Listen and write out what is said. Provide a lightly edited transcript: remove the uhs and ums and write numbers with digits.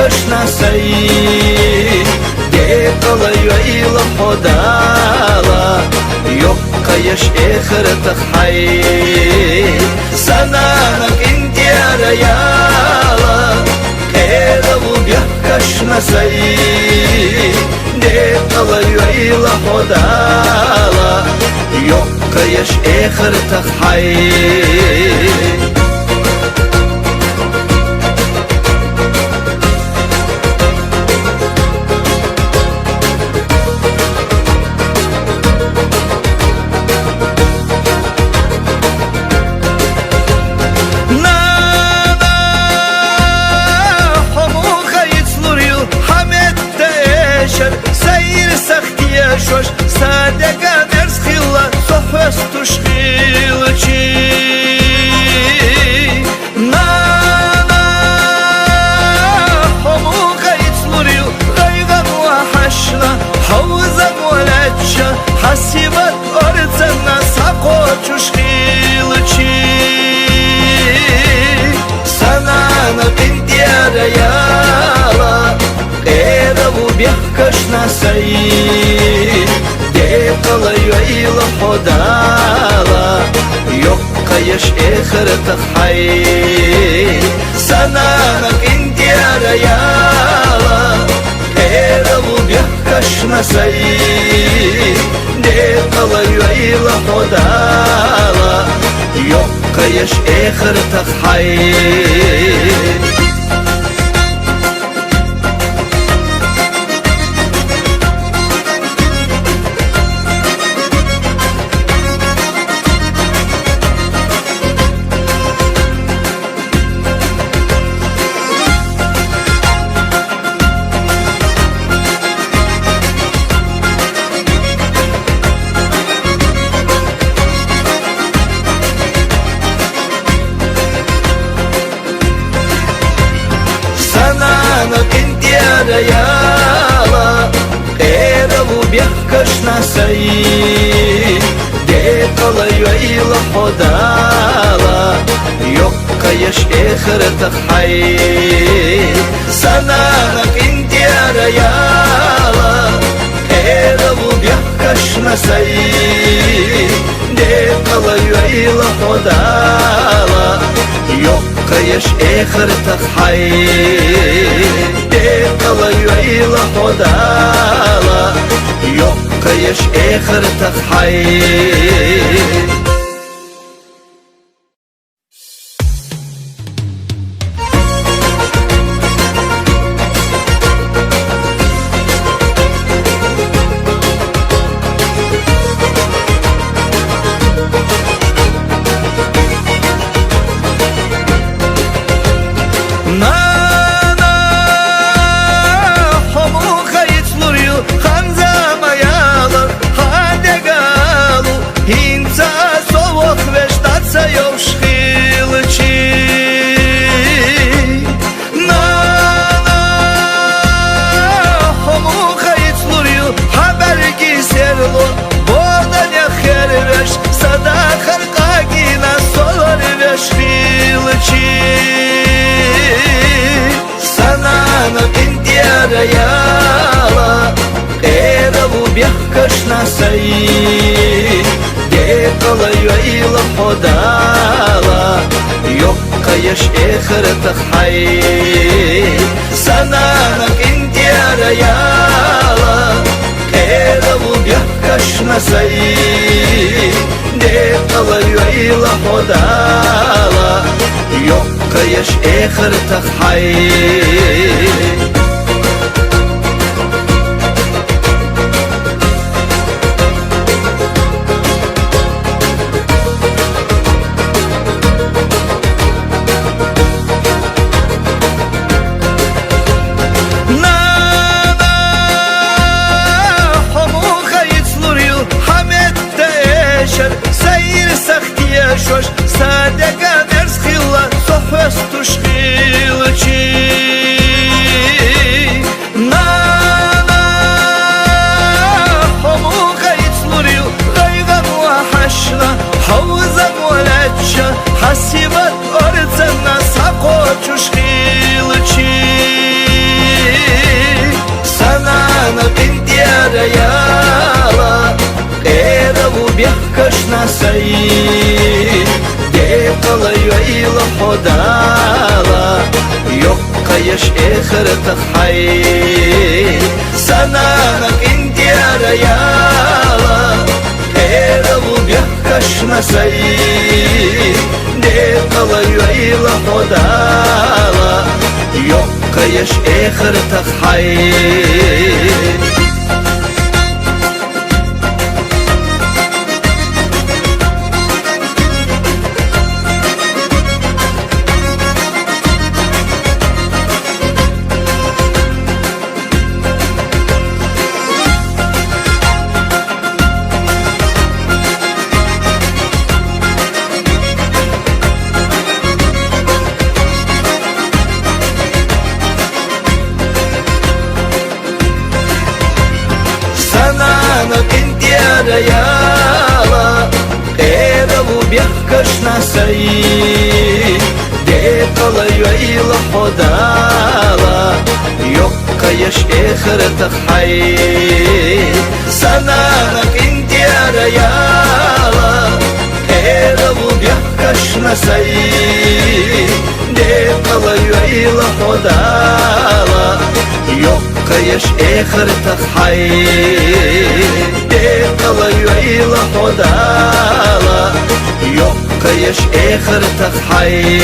كشناسي ديقل يعيل حدالا يبقى يش اخر تخحي سنانك انت يا ريالا كيلو بيكشناسي ديقل يعيل حدالا يبقى يش اخر تخحي سير سختي شوش صادقة درس خلا صحوس تشغيلشي نانا حموقة يتلوريو غيغا وحشنا حوزا ولاتشا حسيبت أرزنا ساقو تشغيلشي سنانا بنتي يا ريالا كشناسي ديقل يعيل حدالا يبقى يش اخر تخحي سنانك انت يا ريالا ايرو بيكشناسي ديقل يعيل حدالا يبقى يش اخر تخحي انت يا ريالا ايرو بيكشناسي ديقل يعيل حدالا يبقى يش اخر تخحي سنانك انت يا ريالا ايرو بيكشناسي ديقل يعيل حدالا يبقى يش اخر تخحي ديقل يعيل حدالا يبقى يش اخر تخحي ريالا ايرو بيكشناسي ديقل يعيل حدالا يبقى يش اخر تخحي سنانك انت يا ريالا ايرو بيكشناسي ديقل يعيل حدالا يبقى يش اخر تخحي سير سختي شوش صادقة درس خلا صحوس تشغيلشي بيحكشنا سيد ديقل يويل حدالا يبقى يش اخر تخحي سنانك انت يا ريالا ايرو بيحكشنا سيد ديقل يويل حدالا يبقى يش اخر تخحي انت يا ريالا ايرو بيحكشنا سيد ديقل يويل حدالا يبقى يش اخر تخحي سنانك انت يا ريالا ايرو بيحكشنا سيد ديقل يويل حدالا يبقى يش اخر تخحي ديقل يويل حدالا يبقى يش اخر تخحي